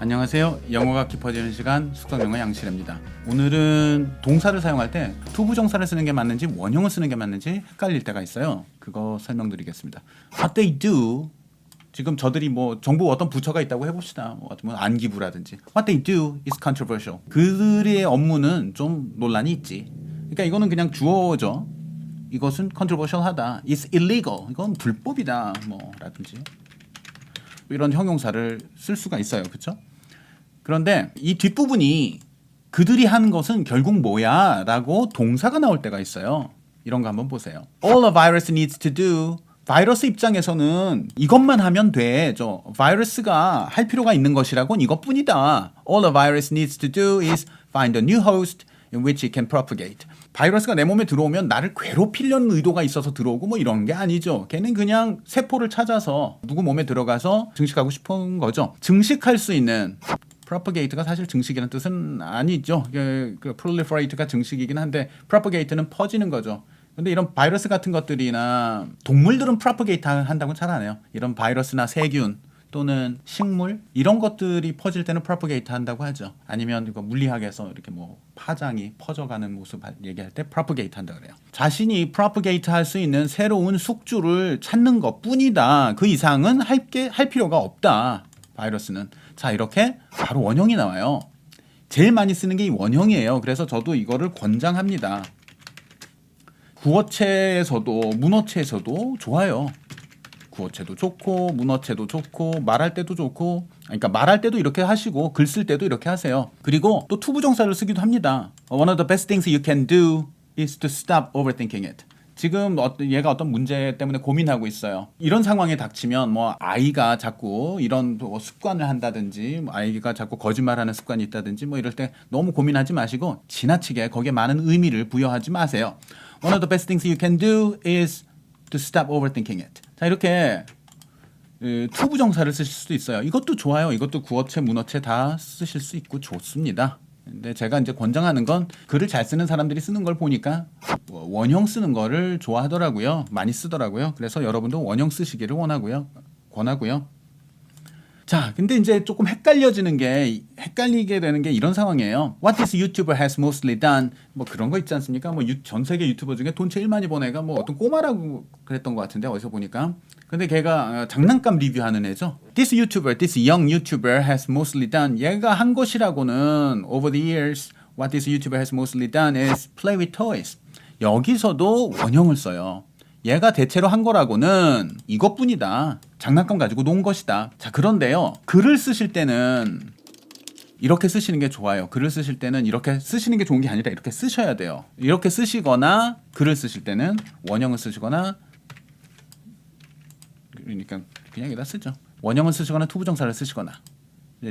안녕하세요. 영어가 깊어지는 시간 숙성영어 양실입니다. 오늘은 동사를 사용할 때 투부정사를 쓰는 게 맞는지 원형을 쓰는 게 맞는지 헷갈릴 때가 있어요. 그거 설명드리겠습니다. What they do, 지금 저들이 뭐 정부 어떤 부처가 있다고 해봅시다. 뭐 안기부라든지 What they do is controversial. 그들의 업무는 좀 논란이 있지. 그러니까 이거는 그냥 주어죠. 이것은 controversial하다. It's illegal. 이건 불법이다. 뭐라든지 이런 형용사를 쓸 수가 있어요. 그렇죠? 그런데 이 뒷부분이 그들이 한 것은 결국 뭐야? 라고 동사가 나올 때가 있어요. 이런 거 한번 보세요. All a virus needs to do. 바이러스 입장에서는 이것만 하면 돼. 바이러스가 할 필요가 있는 것이라곤 이것뿐이다. All a virus needs to do is find a new host in which it can propagate. 바이러스가 내 몸에 들어오면 나를 괴롭히려는 의도가 있어서 들어오고 뭐 이런 게 아니죠. 걔는 그냥 세포를 찾아서 누구 몸에 들어가서 증식하고 싶은 거죠. 증식할 수 있는 propagate가 사실 증식이라는 뜻은 아니죠. 그 proliferate가 증식이긴 한데 propagate는 퍼지는 거죠. 근데 이런 바이러스 같은 것들이나 동물들은 propagate 한다고는 잘 안 해요. 이런 바이러스나 세균 또는 식물 이런 것들이 퍼질 때는 propagate 한다고 하죠. 아니면 이거 물리학에서 이렇게 뭐 파장이 퍼져가는 모습 얘기할 때 propagate 한다 그래요. 자신이 propagate 할 수 있는 새로운 숙주를 찾는 것뿐이다. 그 이상은 할 필요가 없다. 바이러스는. 자, 이렇게 바로 원형이 나와요. 제일 많이 쓰는 게 이 원형이에요. 그래서 저도 이거를 권장합니다. 구어체에서도 문어체에서도 좋아요. 구어체도 좋고 문어체도 좋고 말할 때도 좋고, 그러니까 말할 때도 이렇게 하시고 글 쓸 때도 이렇게 하세요. 그리고 또 투부정사를 쓰기도 합니다. One of the best things you can do is to stop overthinking it. 지금 얘가 어떤 문제 때문에 고민하고 있어요. 이런 상황에 닥치면 뭐 아이가 자꾸 이런 습관을 한다든지 아이가 자꾸 거짓말하는 습관이 있다든지 뭐 이럴 때 너무 고민하지 마시고 지나치게 거기에 많은 의미를 부여하지 마세요. One of the best things you can do is to stop overthinking it. 자, 이렇게 투부정사를 쓰실 수도 있어요. 이것도 좋아요. 이것도 구어체, 문어체 다 쓰실 수 있고 좋습니다. 근데 제가 이제 권장하는 건 글을 잘 쓰는 사람들이 쓰는 걸 보니까 원형 쓰는 거를 좋아하더라고요. 많이 쓰더라고요. 그래서 여러분도 원형 쓰시기를 권하고요. 자, 근데 이제 조금 헷갈리게 되는 게 이런 상황이에요. What this YouTuber has mostly done. 뭐 그런 거 있지 않습니까? 뭐 전 세계 유튜버 중에 돈 제일 많이 번 애가 뭐 어떤 꼬마라고 그랬던 것 같은데 어디서 보니까. 근데 걔가 장난감 리뷰하는 애죠. This young YouTuber has mostly done. 얘가 한 것이라고는 over the years, what this YouTuber has mostly done is play with toys. 여기서도 원형을 써요. 얘가 대체로 한 거라고는 이것뿐이다. 장난감 가지고 논 것이다. 자, 그런데요. 글을 쓰실 때는 이렇게 쓰시는 게 좋아요. 글을 쓰실 때는 이렇게 쓰시는 게 좋은 게 아니라 이렇게 쓰셔야 돼요. 이렇게 쓰시거나 글을 쓰실 때는 원형을 쓰시거나, 그러니까 그냥 여기다 쓰죠. 원형을 쓰시거나 투부정사를 쓰시거나.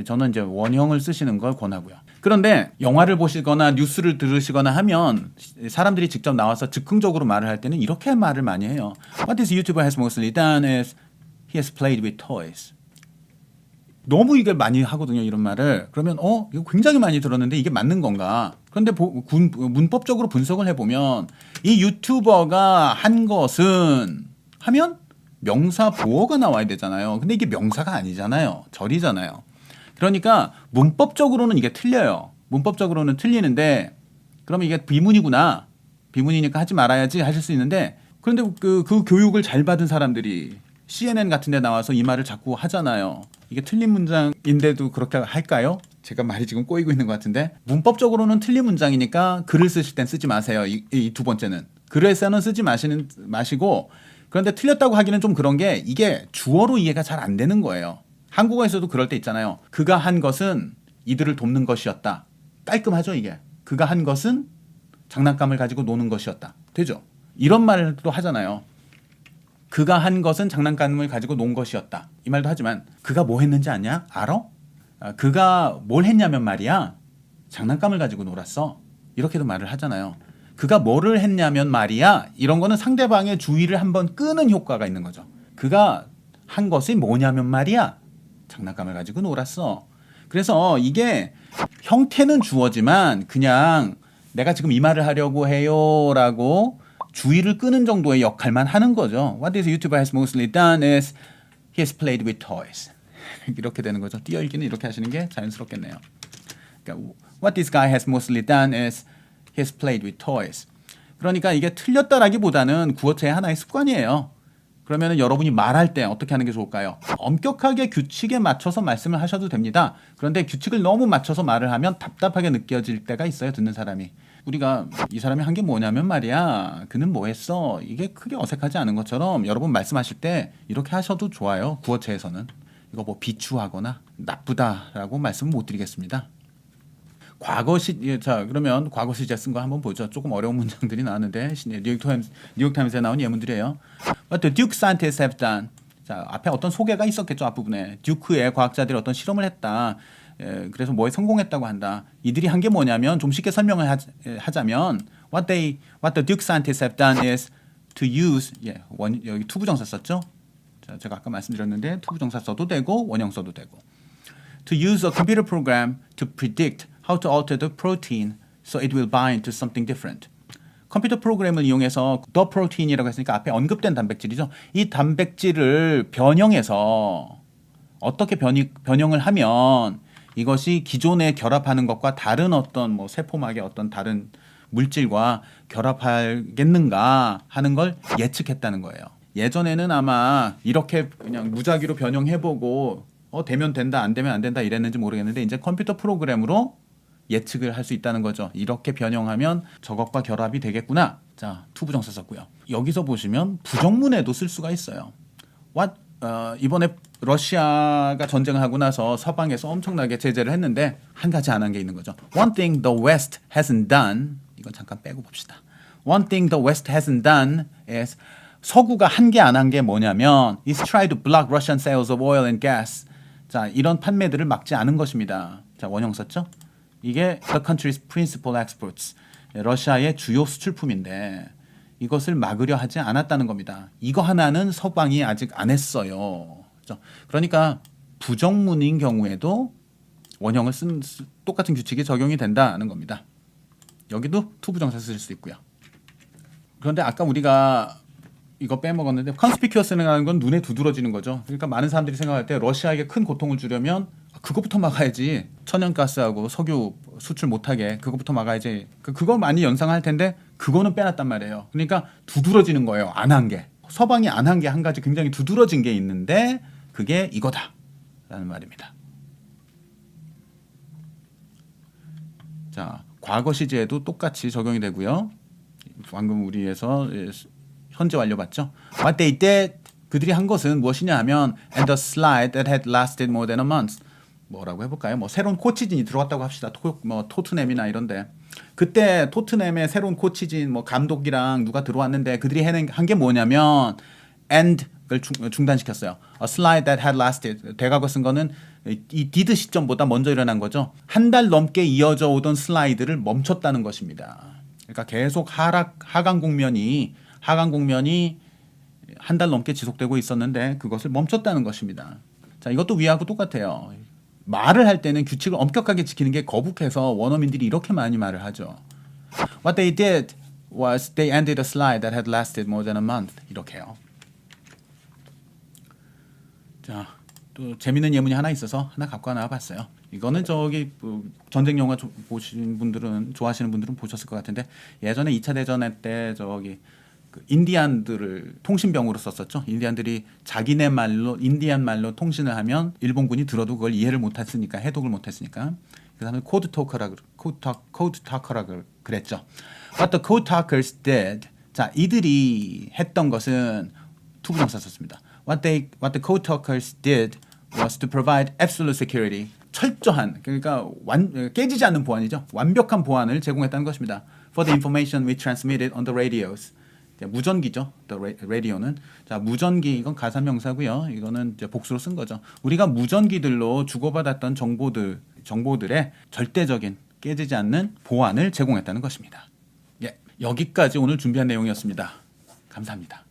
저는 이제 원형을 쓰시는 걸 권하고요. 그런데 영화를 보시거나 뉴스를 들으시거나 하면 사람들이 직접 나와서 즉흥적으로 말을 할 때는 이렇게 말을 많이 해요. What this YouTuber has mostly done is he has played with toys. 너무 이게 많이 하거든요, 이런 말을. 그러면 이거 굉장히 많이 들었는데 이게 맞는 건가? 그런데 문법적으로 분석을 해보면 이 유튜버가 한 것은 하면 명사 보어가 나와야 되잖아요. 근데 이게 명사가 아니잖아요. 절이잖아요. 그러니까 문법적으로는 이게 틀려요. 문법적으로는 틀리는데 그러면 이게 비문이구나. 비문이니까 하지 말아야지 하실 수 있는데, 그런데 그 교육을 잘 받은 사람들이 CNN 같은 데 나와서 이 말을 자꾸 하잖아요. 이게 틀린 문장인데도 그렇게 할까요? 제가 말이 지금 꼬이고 있는 것 같은데, 문법적으로는 틀린 문장이니까 글을 쓰실 땐 쓰지 마세요. 이 두 번째는. 글에서는 쓰지 마시고, 그런데 틀렸다고 하기는 좀 그런 게 이게 주어로 이해가 잘 안 되는 거예요. 한국어에서도 그럴 때 있잖아요. 그가 한 것은 이들을 돕는 것이었다. 깔끔하죠, 이게. 그가 한 것은 장난감을 가지고 노는 것이었다. 되죠? 이런 말도 하잖아요. 그가 한 것은 장난감을 가지고 논 것이었다. 이 말도 하지만 그가 뭐 했는지 아냐? 알아? 그가 뭘 했냐면 말이야. 장난감을 가지고 놀았어. 이렇게도 말을 하잖아요. 그가 뭐를 했냐면 말이야. 이런 거는 상대방의 주의를 한번 끄는 효과가 있는 거죠. 그가 한 것이 뭐냐면 말이야. 장난감을 가지고 놀았어. 그래서 이게 형태는 주어지만 그냥 내가 지금 이 말을 하려고 해요라고 주의를 끄는 정도의 역할만 하는 거죠. What this YouTuber has mostly done is he has played with toys. 이렇게 되는 거죠. 띄어읽기는 이렇게 하시는 게 자연스럽겠네요. 그러니까 what this guy has mostly done is he's played with toys. 그러니까 이게 틀렸다라기보다는 구어체의 하나의 습관이에요. 그러면 여러분이 말할 때 어떻게 하는 게 좋을까요? 엄격하게 규칙에 맞춰서 말씀을 하셔도 됩니다. 그런데 규칙을 너무 맞춰서 말을 하면 답답하게 느껴질 때가 있어요. 듣는 사람이. 우리가 이 사람이 한 게 뭐냐면 말이야. 그는 뭐 했어? 이게 크게 어색하지 않은 것처럼 여러분 말씀하실 때 이렇게 하셔도 좋아요. 구어체에서는. 이거 뭐 비추하거나 나쁘다라고 말씀은 못 드리겠습니다. 과거 시, 자 그러면 과거 시제 쓴 거 한번 보죠. 조금 어려운 문장들이 나왔는데 뉴욕타임스에 나온 예문들이에요. What the Duke scientists have done. 자 앞에 어떤 소개가 있었겠죠. 앞부분에 듀크의 과학자들이 어떤 실험을 했다. 그래서 뭐에 성공했다고 한다. 이들이 한 게 뭐냐면 좀 쉽게 설명을 하자면 what the Duke scientists have done is to use 여기 투부정사 썼죠. 자, 제가 아까 말씀드렸는데 투부정사 써도 되고 원형 써도 되고 to use a computer program to predict how to alter the protein so it will bind to something different. 컴퓨터 프로그램을 이용해서 the protein이라고 했으니까 앞에 언급된 단백질이죠. 이 단백질을 변형해서 어떻게 변형을 하면 이것이 기존에 결합하는 것과 다른 어떤 뭐 세포막의 어떤 다른 물질과 결합하겠는가 하는 걸 예측했다는 거예요. 예전에는 아마 이렇게 그냥 무작위로 변형해보고 되면 된다 안 되면 안 된다 이랬는지 모르겠는데 이제 컴퓨터 프로그램으로 예측을 할 수 있다는 거죠. 이렇게 변형하면 저것과 결합이 되겠구나. 자, 투부정사 썼고요. 여기서 보시면 부정문에도 쓸 수가 있어요. 이번에 러시아가 전쟁을 하고 나서 서방에서 엄청나게 제재를 했는데 한 가지 안 한 게 있는 거죠. One thing the West hasn't done. 이건 잠깐 빼고 봅시다. One thing the West hasn't done is 서구가 한 게 안 한 게 뭐냐면 is try to block Russian sales of oil and gas. 자, 이런 판매들을 막지 않은 것입니다. 자, 원형 썼죠? 이게 the country's principal exports. 러시아의 주요 수출품인데 이것을 막으려 하지 않았다는 겁니다. 이거 하나는 서방이 아직 안 했어요. 그렇죠? 그러니까 부정문인 경우에도 원형을 쓴 똑같은 규칙이 적용이 된다는 겁니다. 여기도 투부정사 쓸 수 있고요. 그런데 아까 우리가 이거 빼먹었는데 conspicuous라는 건 눈에 두드러지는 거죠. 그러니까 많은 사람들이 생각할 때 러시아에게 큰 고통을 주려면 그것부터 막아야지. 천연가스하고 석유 수출 못하게 그것부터 막아야지. 그걸 많이 연상할 텐데 그거는 빼놨단 말이에요. 그러니까 두드러지는 거예요. 안 한 게. 서방이 안 한 게 한 가지 굉장히 두드러진 게 있는데 그게 이거다라는 말입니다. 자, 과거 시제에도 똑같이 적용이 되고요. 방금 우리에서 현재 완료 봤죠? What they did, 그들이 한 것은 무엇이냐 하면 and the slide that had lasted more than a month. 뭐라고 해볼까요? 뭐 새로운 코치진이 들어왔다고 합시다. 뭐 토트넘이나 이런데 그때 토트넘의 새로운 코치진 뭐 감독이랑 누가 들어왔는데 그들이 한 게 뭐냐면 end를 중단시켰어요. A slide that had lasted. 대과거 쓴 거는 이 did 시점보다 먼저 일어난 거죠. 한 달 넘게 이어져 오던 슬라이드를 멈췄다는 것입니다. 그러니까 계속 하강 국면이 한 달 넘게 지속되고 있었는데 그것을 멈췄다는 것입니다. 자, 이것도 위하고 똑같아요. 말을 할 때는 규칙을 엄격하게 지키는 게 거북해서 원어민들이 이렇게 많이 말을 하죠. What they did was they ended a slide that had lasted more than a month. 이렇게요. 자, 또 재밌는 예문이 하나 있어서 하나 갖고 나와봤어요. 이거는 저기 전쟁 영화 보신 분들은 좋아하시는 분들은 보셨을 것 같은데 예전에 2차 대전 때 저기 인디안들을 통신병으로 썼었죠. 인디안들이 자기네 말로 인디안 말로 통신을 하면 일본군이 들어도 그걸 이해를 못했으니까 해독을 못했으니까 그 다음에 코드 토커라고 그랬죠. What the code talkers did. 자, 이들이 했던 것은 투부정사 썼습니다. What the code talkers did was to provide absolute security. 철저한 그러니까 깨지지 않는 보안이죠. 완벽한 보안을 제공했다는 것입니다. For the information we transmitted on the radios. 무전기죠. radio는. 자, 무전기 이건 가사명사고요. 이거는 이제 복수로 쓴 거죠. 우리가 무전기들로 주고받았던 정보들의 절대적인 깨지지 않는 보안을 제공했다는 것입니다. 예, 여기까지 오늘 준비한 내용이었습니다. 감사합니다.